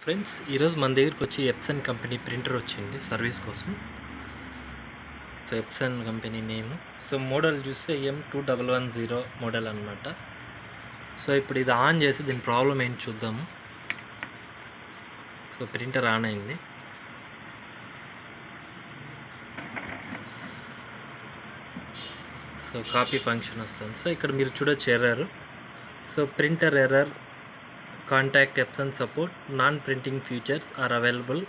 Friends, ఈరోజు మన దగ్గరికి వచ్చి ఎప్సన్ కంపెనీ ప్రింటర్ వచ్చింది సర్వీస్ కోసం. So Epson company name. So model చూస్తే M2110 మోడల్ అనమాట. సో ఇప్పుడు ఇది ఆన్ చేసి దీని ప్రాబ్లం ఏంటి చూద్దాము. సో ప్రింటర్ ఆన్ అయింది. సో కాపీ ఫంక్షన్ వస్తుంది. సో ఇక్కడ మీరు చూడొచ్చు error. So printer error, contact Epson support, non printing features are available.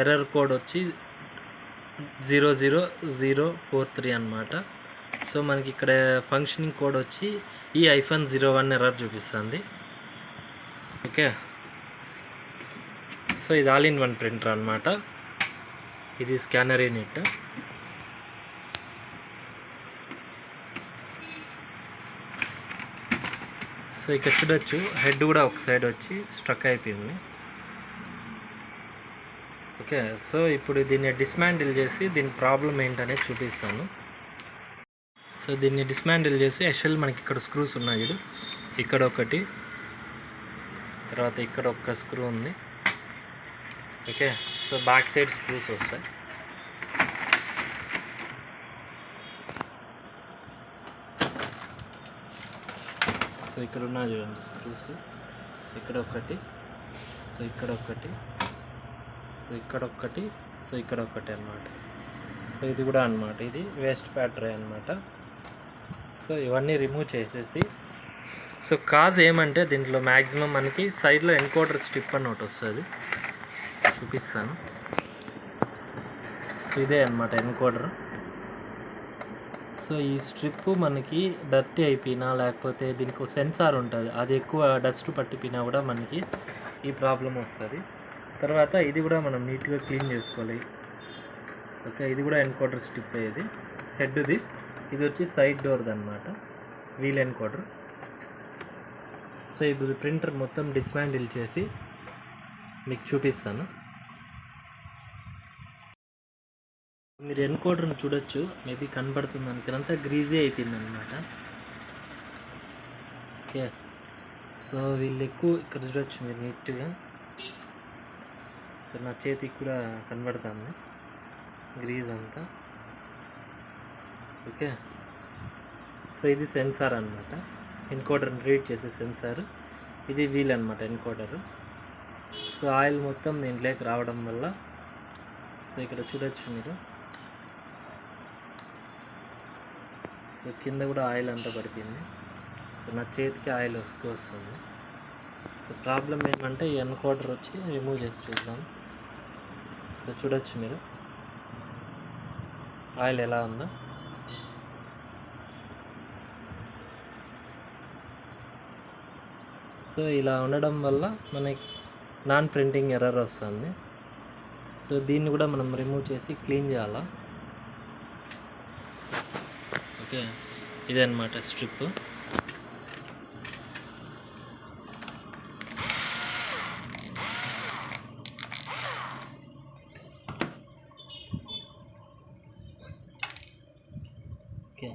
Error code వచ్చి 00043 అనమాట. సో మనకి ఇక్కడ ఫంక్షనింగ్ కోడ్ వచ్చి E-01 ఎర్రర్ చూపిస్తుంది. ఓకే, సో ఇది ఆల్ ఇన్ వన్ ప్రింటర్ అనమాట. ఇది స్కానర్ యూనిట్. సో ఇక్కడ చూడొచ్చు హెడ్ కూడా ఒక సైడ్ వచ్చి స్ట్రక్ అయిపోయింది. ఓకే, సో ఇప్పుడు దీన్ని డిస్మాంటిల్ చేసి దీని ప్రాబ్లం ఏంటనేది చూపిస్తాను. సో దీన్ని డిస్మాంటిల్ చేసి ఎస్ఎల్ మనకి ఇక్కడ స్క్రూస్ ఉన్నాయి. ఇక్కడ ఒకటి, తర్వాత ఇక్కడ ఒక స్క్రూ ఉంది. Okay, so back side screws వస్తాయి. సో ఇక్కడ ఉన్నాయి చూడండి స్క్రూస్. ఇక్కడ ఒకటి, సో ఇక్కడ ఒకటి, సో ఇక్కడ ఒకటి, సో ఇక్కడ ఒకటి అనమాట. సో ఇది కూడా అనమాట, ఇది వేస్ట్ బ్యాటరీ అనమాట. సో ఇవన్నీ రిమూవ్ చేసేసి, సో కాజ్ ఏమంటే దీంట్లో మ్యాక్సిమం మనకి సైడ్లో ఎన్కోడర్ స్ట్రిప్ అని ఒకటి వస్తుంది, చూపిస్తాను. సో ఇదే అనమాట ఎన్కోడర్. సో ఈ స్ట్రిప్ మనకి డర్టీ అయిపోయినా, లేకపోతే దీనికి సెన్సార్ ఉంటుంది, అది ఎక్కువ డస్ట్ పట్టిపోయినా కూడా మనకి ఈ ప్రాబ్లం వస్తుంది. తర్వాత ఇది కూడా మనం నీట్గా క్లీన్ చేసుకోవాలి. ఓకే, ఇది కూడా ఎన్కోడర్ స్ట్రిప్ అయ్యేది, హెడ్ది. ఇది వచ్చి సైడ్ డోర్ది అనమాట, వీల్ ఎన్కోడర్. సో ఇప్పుడు ప్రింటర్ మొత్తం డిస్మాంటిల్ చేసి మీకు చూపిస్తాను. మీరు ఎన్కోడర్ని చూడొచ్చు, మేబీ కనబడుతుంది అనుకున్నంత గ్రీజీ అయిపోయింది అనమాట. ఓకే, సో వీళ్ళు ఎక్కువ ఇక్కడ చూడొచ్చు మీరు నీట్గా. సో నా చేతికి కూడా కనబడుతుంది గ్రీజ్ అంతా. ఓకే, సో ఇది సెన్సార్ అనమాట, ఎన్కోడర్ని రీడ్ చేసే సెన్సార్. ఇది వీల్ అనమాట ఎన్కోడర్. సో ఆయిల్ మొత్తం దీంట్లోకి రావడం వల్ల, సో ఇక్కడ చూడొచ్చు మీరు, సో కింద కూడా ఆయిల్ అంతా పడిపోయింది. సో నా చేతికి ఆయిల్ వస్తుంది. సో ప్రాబ్లం ఏమంటే ఈ ఎన్కోడర్ వచ్చి రిమూవ్ చేసి చూద్దాం. సో చూడొచ్చు మీరు ఆయిల్ ఎలా ఉందో. సో ఇలా ఉండడం వల్ల మనకి నాన్ ప్రింటింగ్ ఎర్రర్ వస్తుంది. సో దీన్ని కూడా మనం రిమూవ్ చేసి క్లీన్ చేయాలా. ఓకే, ఇదే అనమాట స్ట్రిప్. ఓకే,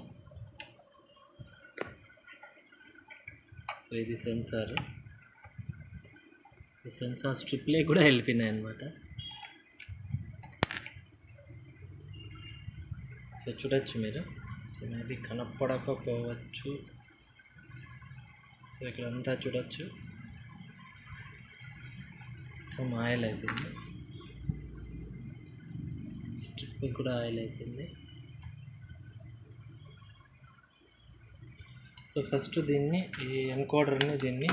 సో ఇది సెన్సార్. సో సెన్సార్ స్ట్రిప్లే కూడా వెళ్ళిపోయినాయి అనమాట. సో చూడొచ్చు మీరు. So maybe కనపడకపోవచ్చు. సో ఇక్కడ అంతా చూడొచ్చు, మొత్తం ఆయిల్ అయిపోయింది. స్ట్రిప్ కూడా ఆయిల్ అయిపోయింది. సో ఫస్ట్ దీన్ని, ఈ ఎన్కోడర్ని దీన్ని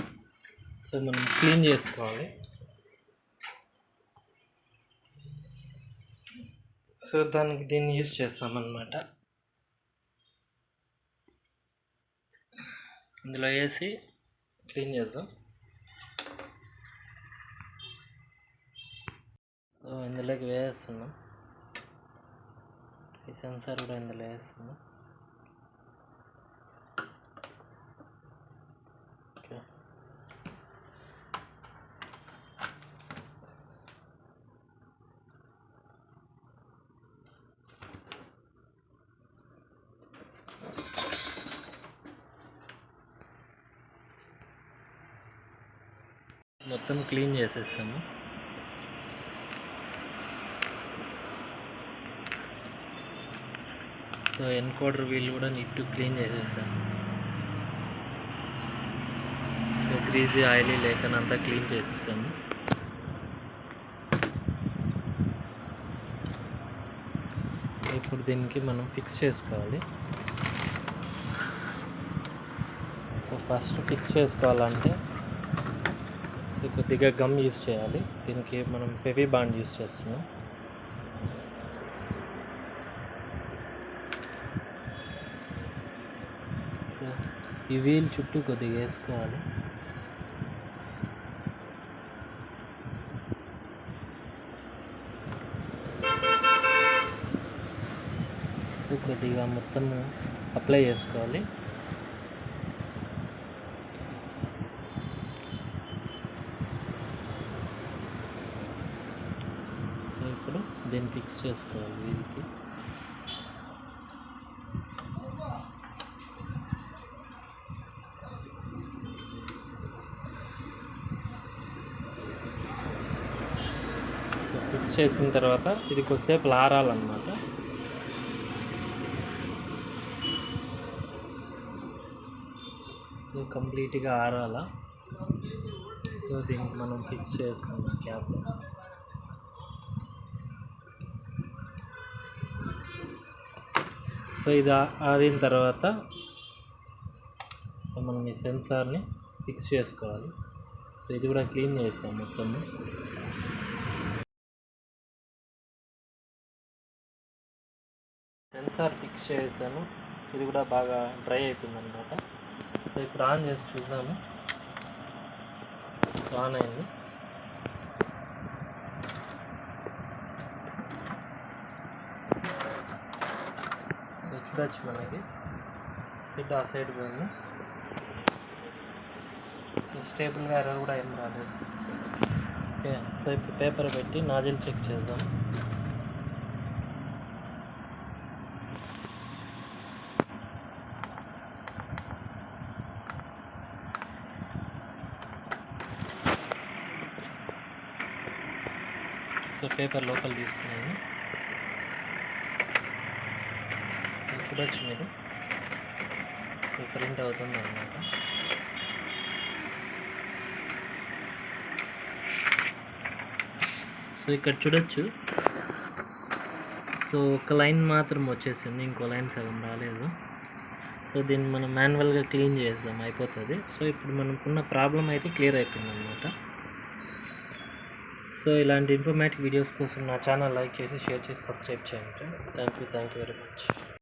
సో మనం క్లీన్ చేసుకోవాలి. సో దానికి దీన్ని యూజ్ చేస్తామన్నమాట. ఇందులో వేసి క్లీన్ చేద్దాం. సో ఇందులోకి వేస్తున్నాం, ఈ సెన్సార్ కూడా ఇందులో వేస్తున్నాం. ఓకే, మొత్తం క్లీన్ చేసేసాము. సో ఎన్కోడర్ వీల్ కూడా నీట్ క్లీన్ చేసేసాము. సో గ్రీజీ ఆయిలీ లేకనంతా క్లీన్ చేసేసాము. సో ఇప్పుడు దీనికి మనం ఫిక్స్ చేసుకోవాలి. సో ఫస్ట్ ఫిక్స్ చేసుకోవాలంటే సో కొద్దిగా గమ్ యూజ్ చేయాలి. దీనికి మనం ఫెవీ బాండ్ యూజ్ చేస్తున్నాం. సో ఈ వీల్ చుట్టూ కొద్దిగా వేసుకోవాలి. సో కొద్దిగా మొత్తం అప్లై చేసుకోవాలి. సో ఇప్పుడు దీన్ని ఫిక్స్ చేసుకోవాలి వీల్కి. సో ఫిక్స్ చేసిన తర్వాత ఇది కొద్దిసేపు లారాలన్నమాట. సో కంప్లీట్గా ఆరాల. సో దీనికి మనం ఫిక్స్ చేసుకున్నాం క్యాప్. సో ఇది ఆరిన తర్వాత సో మనం ఈ సెన్సార్ని ఫిక్స్ చేసుకోవాలి. సో ఇది కూడా క్లీన్ చేసాం మొత్తము. సెన్సార్ ఫిక్స్ చేసాను. ఇది కూడా బాగా డ్రై అయిపోయింది అనమాట. సో ఇప్పుడు ఆన్ చేసి చూద్దాము. సో ఆన్ అయింది. సో చూడొచ్చు మనకి హెడ్ ఆ సైడ్ పోయింది. సో స్టేబుల్గా ఎర్రర్ కూడా ఏం రాలేదు. ఓకే, సో ఇప్పుడు పేపర్ పెట్టి నాజిల్ చెక్ చేద్దాం. సో పేపర్ లోపల తీసుకున్నాను. సో చూడొచ్చు మీరు. సో ప్రింట్ అవుతుంది అన్నమాట. సో ఇక్కడ చూడొచ్చు. సో ఒక లైన్ మాత్రం వచ్చేసింది, ఇంకో లైన్ సగం రాలేదు. సో దీన్ని మనం మాన్యువల్గా క్లీన్ చేద్దాం, అయిపోతుంది. సో ఇప్పుడు మనకున్న ప్రాబ్లం అయితే క్లియర్ అయిపోయింది అన్నమాట. సో ఇలాంటి ఇన్ఫర్మేటివ్ వీడియోస్ కోసం నా ఛానల్ లైక్ చేసి షేర్ చేసి సబ్స్క్రైబ్ చేయండి. Thank you very much.